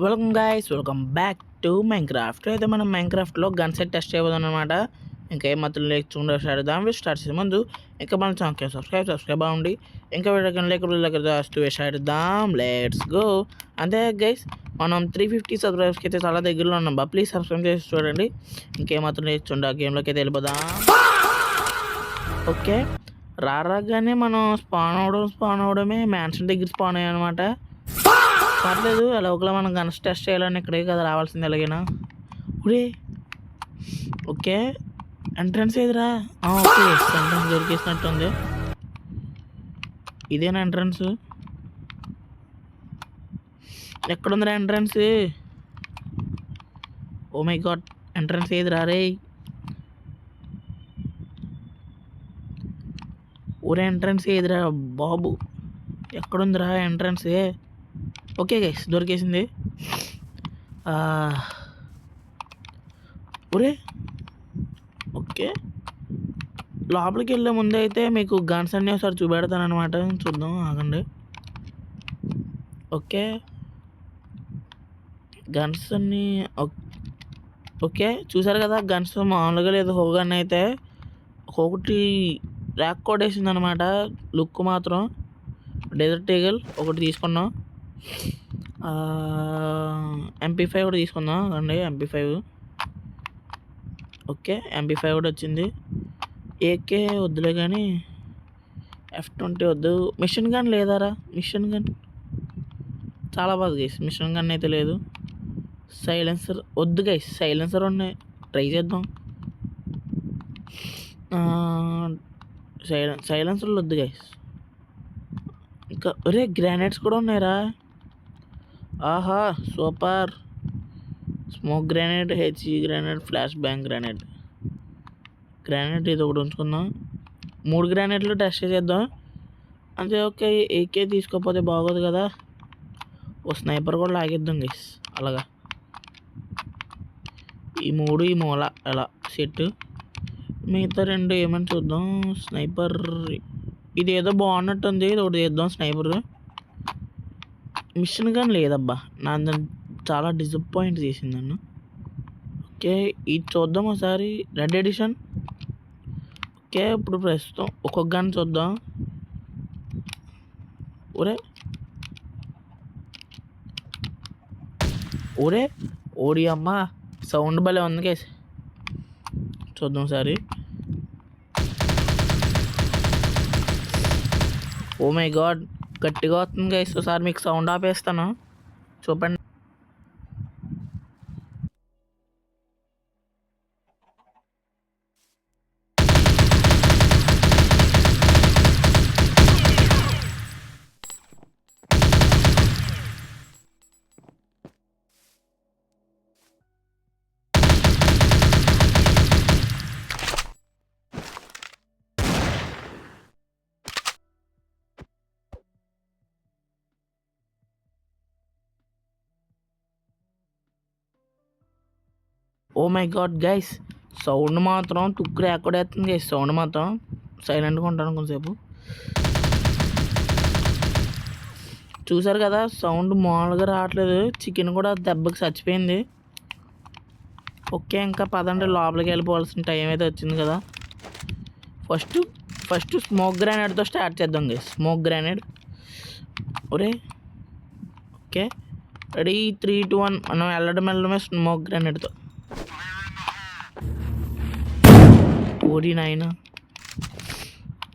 Welcome guys, welcome back to Minecraft. అయితే మనం మైన్క్రాఫ్ట్లో gun set test చేయబోదాం అనమాట. ఇంకా ఏం మాత్రం లేకుండా స్టార్ట్ చేద్దాం. స్టార్ట్ చేసే ముందు ఇంకా మన ఛానల్కి సబ్స్క్రైబ్ అవ్వండి. ఇంకా వీడియో లేకపోతే స్టార్ట్ చేద్దాం. Let's go. అంతే గైస్, మనం 350 సబ్స్క్రైబర్స్కి అయితే చాలా దగ్గరలో ఉన్నాం. ప్లీజ్ సబ్స్క్రైబ్ చేసి చూడండి. ఇంకేం మాత్రం లేకుండా గేమ్లోకి అయితే వెళ్ళిపోదాం. ఓకే, రాగానే మనం స్పాన్ అవడమే మ్యాన్షన్ దగ్గర స్పాన్ అయ్యాయి అనమాట. పర్లేదు, అలా ఒకలా మనం గన్స్ టెస్ట్ చేయాలని ఇక్కడే కదా రావాల్సింది ఎలాగైనా. ఒరే ఓకే, ఎంట్రన్స్ ఏదిరా? ఓకే, ఎంట్రన్స్ దొరికేసినట్టుంది. ఇదేనా ఎంట్రన్స్? ఎక్కడుందిరా entrance? Oh my god, entrance ఏదిరా రే? ఒరే ఎంట్రన్స్ ఏదిరా బాబు? ఎక్కడుందిరా ఎంట్రన్స్? ఓకే గైస్, దొరికేసింది. ఒరే ఓకే, లోపలికి వెళ్ళే ముందు అయితే మీకు గన్స్ అన్నీ ఒకసారి చూపెడతాను అనమాట. చూద్దాం, ఆగండి. ఓకే, గన్స్ అన్నీ ఓకే చూసారు కదా. గన్స్ మామూలుగా లేదు, హోగన్ అయితే ఒక్కొక్కటి ర్యాక్ కొట్టేసింది అనమాట. లుక్ మాత్రం డెజర్ట్ ఈగల్ ఒకటి తీసుకున్నాం. MP5 కూడా తీసుకుందాం అండి. MP5 ఓకే, MP5 కూడా వచ్చింది. AK వద్దులే కానీ F20 వద్దు. మిషన్ గన్ లేదారా? మిషన్ గన్ చాలా బాగా గైస్, మిషన్ గన్ అయితే లేదు. సైలెన్సర్ వద్దు గైస్, సైలెన్సర్ ఉన్నాయి, ట్రై చేద్దాం. సైలెన్సర్లు వద్దు గైస్. ఇంకా ఒరే గ్రానైట్స్ కూడా ఉన్నాయిరా. ఆహా super. Smoke granite, HE granite, flash bang granite. ఇది ఒకటి ఉంచుకుందాం. 3 గ్రానైట్లు టెస్ట్ చేద్దాం అంతే. ఓకే, AK తీసుకోకపోతే బాగోదు కదా. ఓ స్నైపర్ కూడా లాగేద్దాం గైస్. అలాగా ఈ 3 ఈ మూల అలా సెట్. మిగతా 2 ఏమని చూద్దాం. స్నైపర్ ఇది ఏదో బాగున్నట్టుంది, ఇది ఒకటి చేద్దాం. స్నైపర్ మిషన్ గన్ లేదబ్బా, నా చాలా డిసప్పాయింట్ చేసింది నన్ను. ఓకే, ఇది చూద్దాం ఒకసారి. Red edition. ఓకే, ఇప్పుడు ప్రస్తుతం ఒక్కొక్క గన్ చూద్దాం. ఒరే ఒరే ఓడి అమ్మ, సౌండ్ భలే ఉంది కేసు. చూద్దాం ఒకసారి. ఓ మై గాడ్, గట్టిగా వస్తుంది గైస్. ఒకసారి మీకు సౌండ్ ఆపేస్తాను, చూపండి. Oh my god guys, sound మాత్రం తుక్కు రేకొడేస్తుంది గైస్. సౌండ్ మాత్రం సైలెంట్గా ఉంటాను కొంతసేపు. చూసారు కదా, సౌండ్ మామూలుగా రావట్లేదు. చికెన్ కూడా దెబ్బకి చచ్చిపోయింది. ఓకే, ఇంకా పదండి, లోపలికి వెళ్ళిపోవాల్సిన టైం అయితే వచ్చింది కదా. ఫస్ట్ స్మోక్ గ్రానైడ్తో స్టార్ట్ చేద్దాం గైస్. స్మోక్ గ్రానైడ్. ఒరే ఓకే, రెడీ 3, 2, 1 మనం వెళ్ళడమే స్మోక్ గ్రానైడ్తో. 49.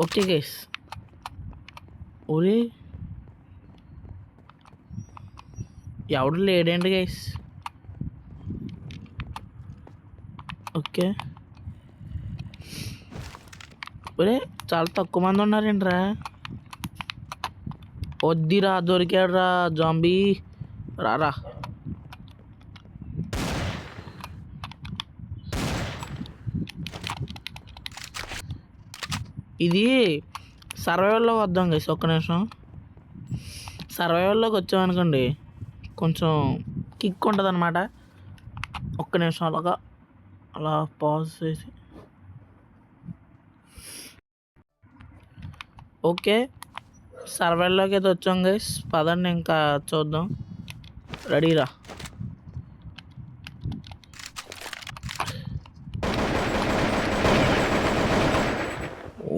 Okay guys. ఒరే ఎవడు లేడండి గైస్. ఓకే, ఒరే చాలా తక్కువ మంది ఉన్నారేంట్రా. వద్దిరా, దొరికాడురా జాంబీ. రారా. ఇది సర్వైవల్లోకి వద్దాం గైస్. ఒక్క నిమిషం, సర్వైవల్లోకి వచ్చామనుకోండి కొంచెం కిక్ ఉంటుంది అనమాట. ఒక్క నిమిషం అలా పాజ్ చేసి. ఓకే, సర్వైవల్లోకి అయితే వచ్చాం గైస్. పదండి ఇంకా చూద్దాం. రెడీరా.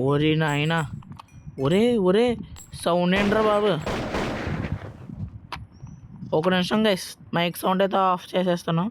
ఓరి నాయనా, ఒరే ఒరే సౌండ్ ఏంట్రా బాబు. ఒక నిమిషం గైస్, మైక్ సౌండ్ అయితే ఆఫ్ చేసేస్తాను.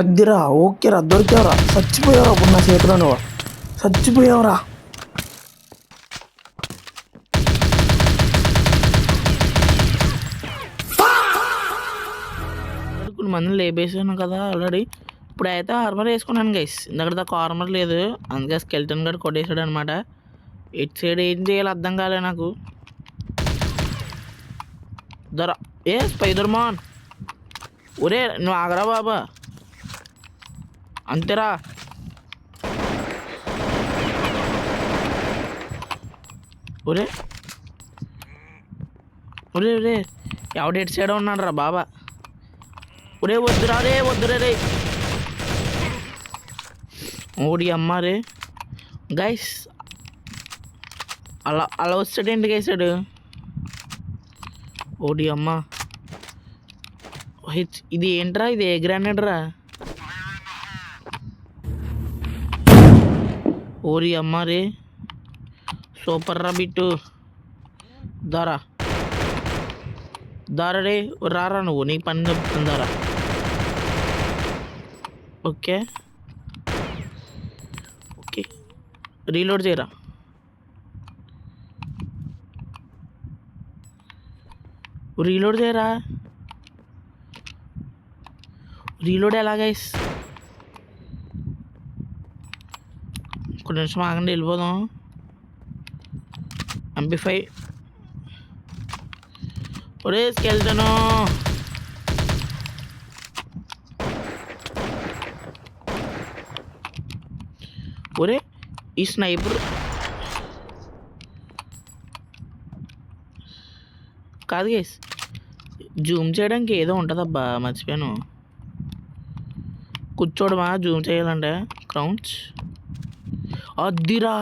అద్దిరా, ఓకేరా, దొరికావరా, చచ్చిపోయావరా. అప్పుడు నా చేతిలో నువ్వు చచ్చిపోయావరా. కొన్ని మందిని లేపేసాను కదా ఆల్రెడీ. ఇప్పుడైతే ఆర్మర్ వేసుకున్నాను గైస్. ఇందాక దాకా ఆర్మర్ లేదు, అందుకే స్కెల్టన్ గడ్ కొట్టేసాడు అనమాట. ఇటు సైడ్ ఏం చేయాలో అర్థం కాలే నాకు. దొర ఏ స్పైడర్ మాన్, ఒరే నువ్వు ఆగరా బాబా, అంతేరా. ఒరే ఒరే ఒరే ఎవడు ఎటు సైడ్ ఉన్నాడు రా బాబా. ఒరే వద్దురా రే, వద్దురే రే. ఓడి అమ్మ రే గైస్, అలా అలా వచ్చాడు ఎందుకు వేసాడు. ఓడి అమ్మ, ఇది ఏంట్రా, ఇది ఏ గ్రానైడ్ రా. ఓరి అమ్మ రే, సూపర్ రా బిట్టు. దారా దారా రే, రారా నువ్వు, నీ పని చెప్తుంది దారా. ఓకే ఓకే, రీలోడ్ చేయరా. రీలోడ్ చేయరా, రీలోడ్ ఎలాగైస్. ఒక నిమిషం ఆగండి, వెళ్ళిపోదాం. ఎంపీ5 ఒరే స్కెల్టను. ఒరే ఈ స్నైపర్ కాదు గేస్, జూమ్ చేయడానికి ఏదో ఉంటుందబ్బా, మర్చిపోయాను. కూర్చోడమా జూమ్ చేయాలంటే, క్రౌన్స్. అద్దిరా.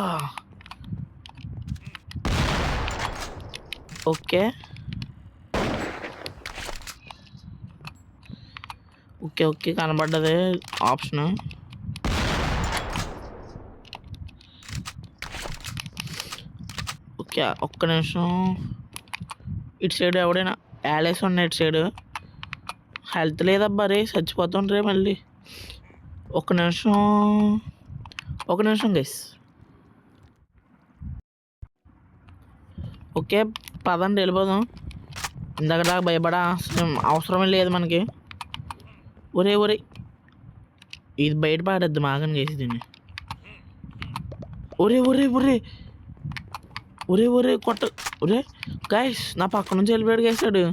ఓకే ఓకే ఓకే, కనబడ్డది ఆప్షన్. ఓకే ఒక్క నిమిషం, ఇటు సైడ్ ఎవడైనా యాలేస్ ఉన్నాయి ఇటు సైడ్. హెల్త్ లేదబ్బా రే, చచ్చిపోతుండ్రే మళ్ళీ. ఒక నిమిషం గైస్. ఓకే పదండి వెళ్ళిపోదాం. ఇందాక దాకా భయపడ అవసరమే లేదు మనకి. ఒరే ఒరే ఇది బయట పాడద్దు, మాగని చేసి దీన్ని. ఒరే ఒరే ఒరే ఒరే ఒరే కొట్ట. ఒరే గైస్, నా పక్క నుంచి వెళ్ళిపోయాడు గేసాడు.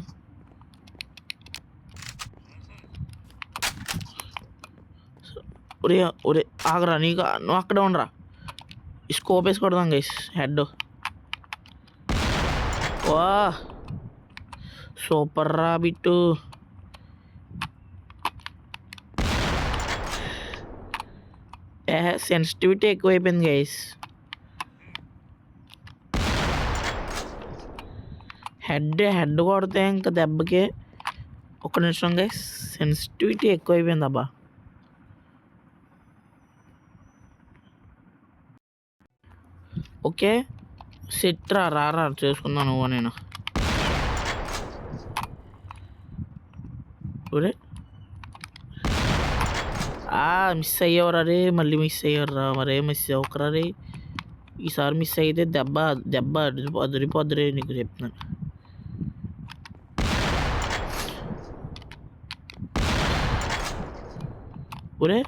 ఒరే ఒరే ఆగరా, నీకు నువ్వు అక్కడే ఉండరా. స్కోప్ వేసి కొడదాం గైస్, హెడ్. వా సూపర్ రా బిట్టు. సెన్సిటివిటీ ఎక్కువైపోయింది గైస్. హెడ్ కొడితే ఇంకా దెబ్బకి. ఒక నిమిషం గైస్, సెన్సిటివిటీ ఎక్కువైపోయింది అబ్బా. ఓకే సెట్ రారా చేసుకుందాం నువ్వు నేను. ఒరే మిస్ అయ్యేవరా రే, మళ్ళీ మిస్ అయ్యారా. మరే మిస్ అవ్వకరా రే, ఈసారి మిస్ అయితే దెబ్బ దెబ్బ అదిరిపోద్దురే నీకు చెప్తున్నాను. ఒరే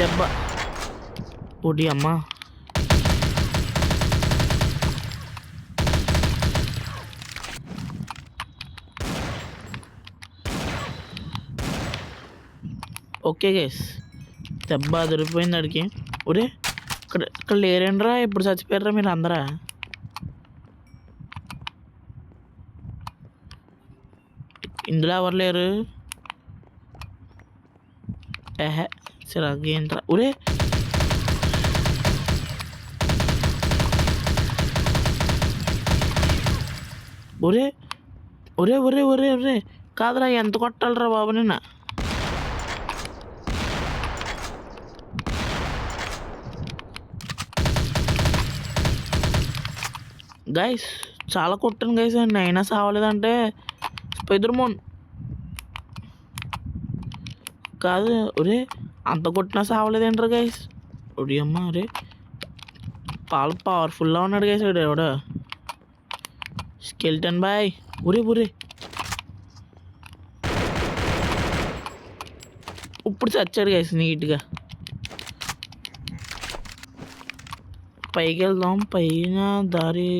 దెబ్బ. ఓడి అమ్మ. ఓకే గైస్, దెబ్బ అదిరిపోయింది అడికి. ఒరే ఇక్కడ ఇక్కడ లేరేండ్రా, ఇప్పుడు చచ్చిపోయారా మీరు అందరా? ఇందులో ఎవరు లేరు? ఏహే చిరాకు ఏంట్రా. ఒరే ఒరే ఒరే ఒరే ఒరే ఒరే కాదురా, ఎంత కొట్టాలరా బాబు నిన్న. గైస్ చాలా కొట్టాను గైస్, అండి అయినా సావలేదంటే స్పైడర్-మ్యాన్ కాదు. ఒరే అంత కొట్టినా సావలేదేంట్రా గైస్? ఒడి అమ్మ. ఒరే చాలా పవర్ఫుల్లా ఉన్నాడు గైస్ వాడు ఎవడో. Skeleton boy. ఒరే ఒరే ఇప్పుడు చచ్చాడు గైస్ నీట్గా. పైకి వెళ్దాం, పైన దారి.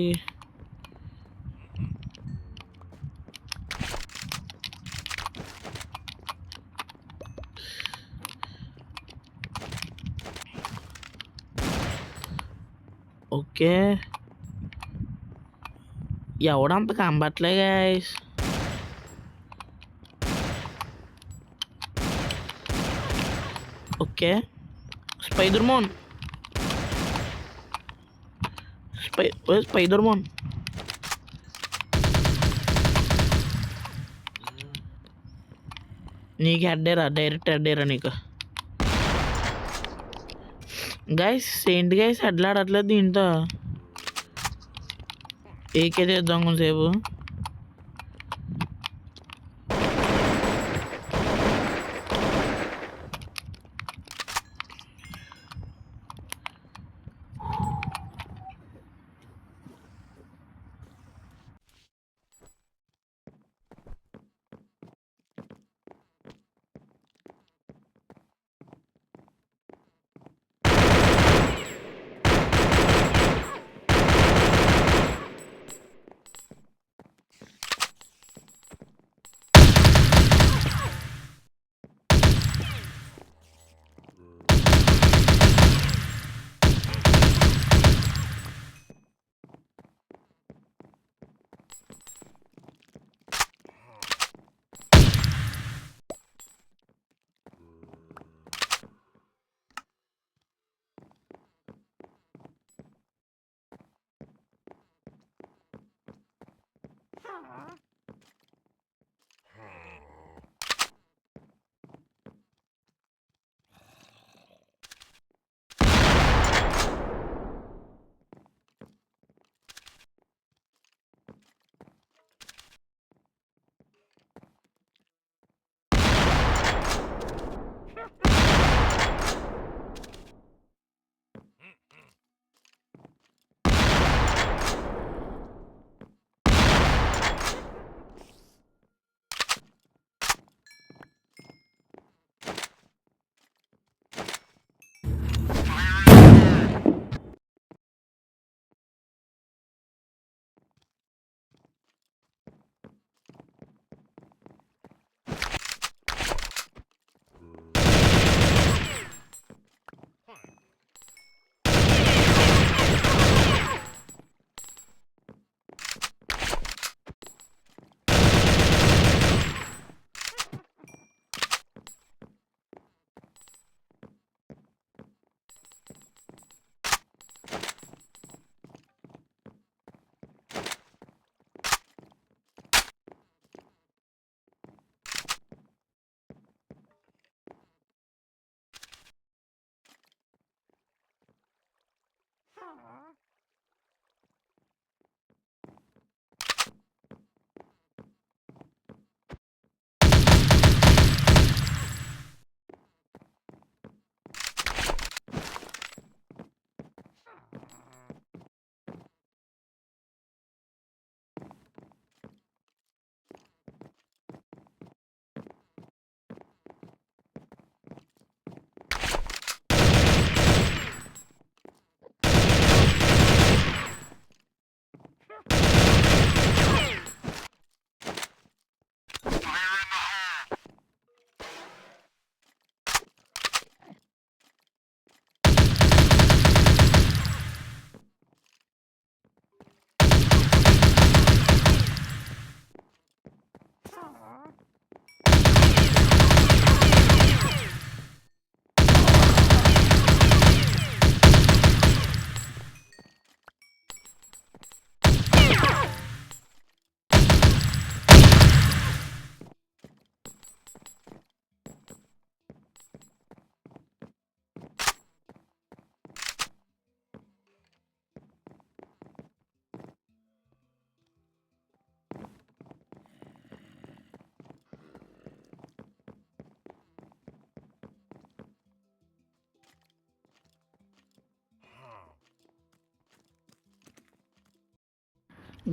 ఓకే ఎవడంత కంబట్లే గైస్. Okay Spiderman. స్పైడర్-మ్యాన్ నీకు హెడ్డేరా, డైరెక్ట్ హెడ్డేరా నీకు. గైస్ ఏంటి గైస్ హెడ్లాడట్లేదు దీంతో. ఏకే చేద్దాం కొంచెంసేపు.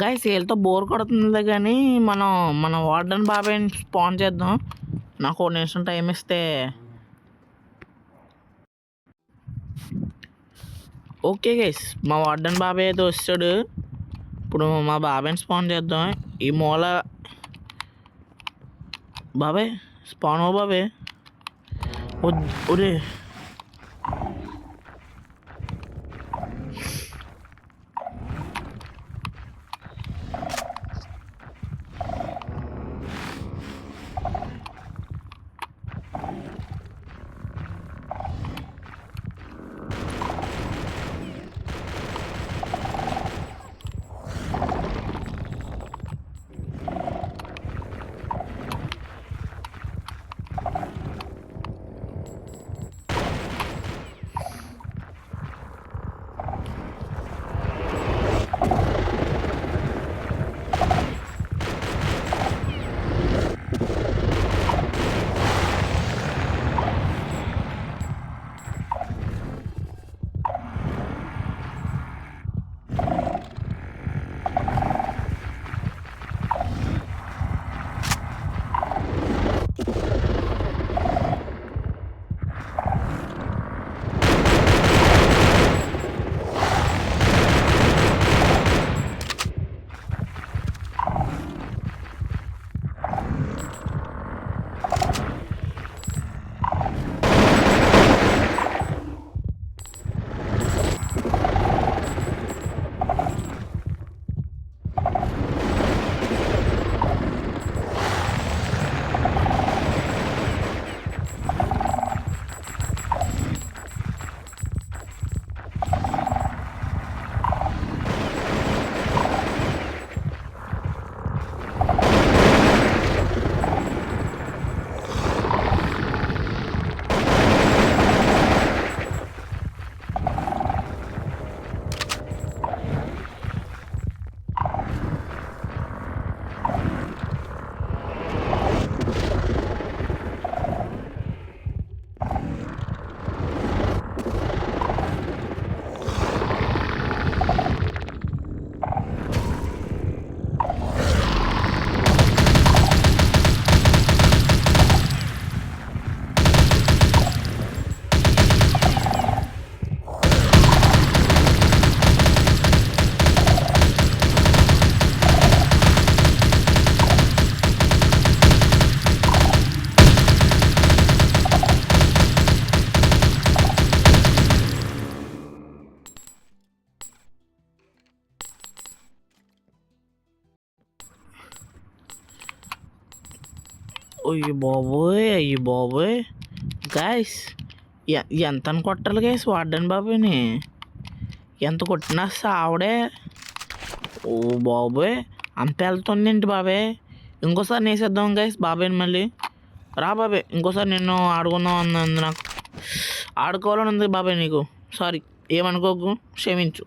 గైస్ వీళ్ళతో బోర్ కొడుతుంది కానీ మనం మన వార్డెన్ బాబాయ్ని స్పాన్ చేద్దాం. నాకు 1 నిమిషం టైం ఇస్తే. ఓకే గైస్, మా వార్డెన్ బాబాయ్ అయితే వచ్చాడు. ఇప్పుడు మా బాబాయ్ని స్పాన్ చేద్దాం. ఈ మూల బాబాయ్ స్పాన్ అవ్వు బాబాయ్. ఒరే అయ్యి బాబోయ్ గాయస్, ఎంత అని కొట్టాలి గైస్ వార్డెన్ బాబాయ్ని? ఎంత కొట్టినా సావడే. ఓ బాబోయ్, అంత వెళ్తుంది ఏంటి బాబాయ్? ఇంకోసారి నేసేద్దాం గైస్ బాబాయ్ని మళ్ళీ. రా బాబాయ్, ఇంకోసారి నిన్ను ఆడుకుందాం అన్నది. నాకు ఆడుకోవాలని ఉంది బాబాయ్ నీకు. సారీ, ఏమనుకోకు, క్షమించు.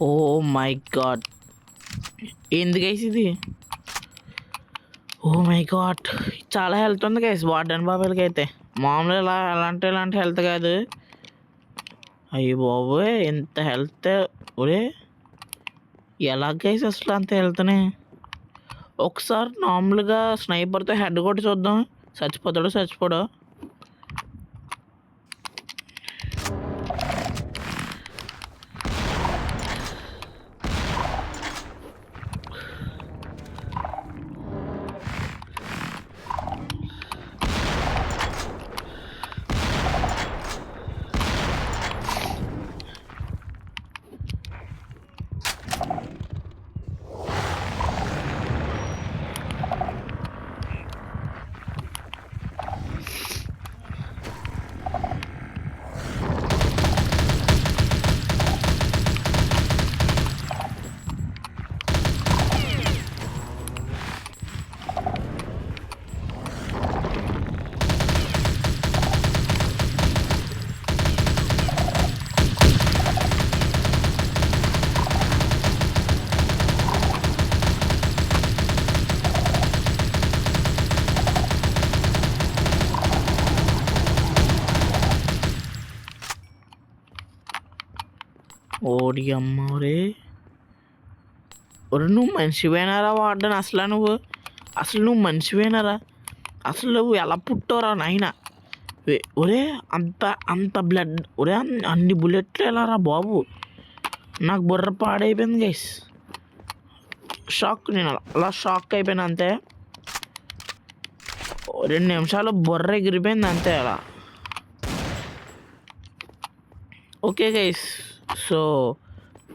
ఓ మై గాడ్, ఏంది గైస్ ఇది? ఓ మై గాడ్, చాలా హెల్త్ ఉంది గైస్ వార్డెన్ బాబాయ్కి అయితే. మామూలుగా ఇలాంటి హెల్త్ కాదు. అయ్యి బాబోయ్, ఎంత హెల్త్! ఒరే ఎలా గైస్ అసలు అంత హెల్త్ని? ఒకసారి నార్మల్గా స్నైపర్తో హెడ్ కొట్టి చూద్దాం, చచ్చిపోడో. ఓడి అమ్మ రే! ఒరే నువ్వు మనిషివేనారా వార్డెన్? నువ్వు మనిషివేనారా? అసలు నువ్వు ఎలా పుట్టావురా నాయన? ఒరే అంత బ్లడ్! ఒరే అన్ని బుల్లెట్లు ఎలా రా బాబు? నాకు బుర్ర పాడైపోయింది గైస్. నేను అలా షాక్ అయిపోయాను అంతే. 2 నిమిషాలు బుర్ర ఎగిరిపోయింది అంతే అలా. Okay guys, so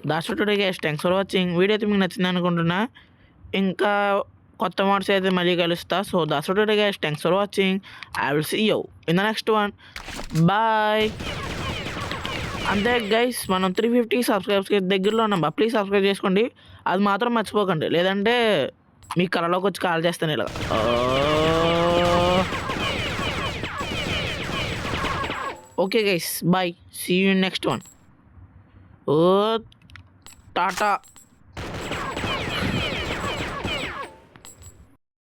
that's today guys. Thanks for watching. Video అయితే మీకు నచ్చింది అనుకుంటున్నా. ఇంకా కొత్త మోడ్స్ అయితే మళ్ళీ కలుస్తా. So that's today guys. Thanks for watching. I will see you in the next one. Bye. అంతే గైస్, మనం 350 సబ్స్క్రైబ్స్కి దగ్గరలో ఉన్నాం. ప్లీజ్ సబ్స్క్రైబ్ చేసుకోండి, అది మాత్రం మర్చిపోకండి. లేదంటే మీ కళలోకి వచ్చి కాల్ చేస్తాను ఇలా. Okay guys, bye. See you next one. ఓ టాటా.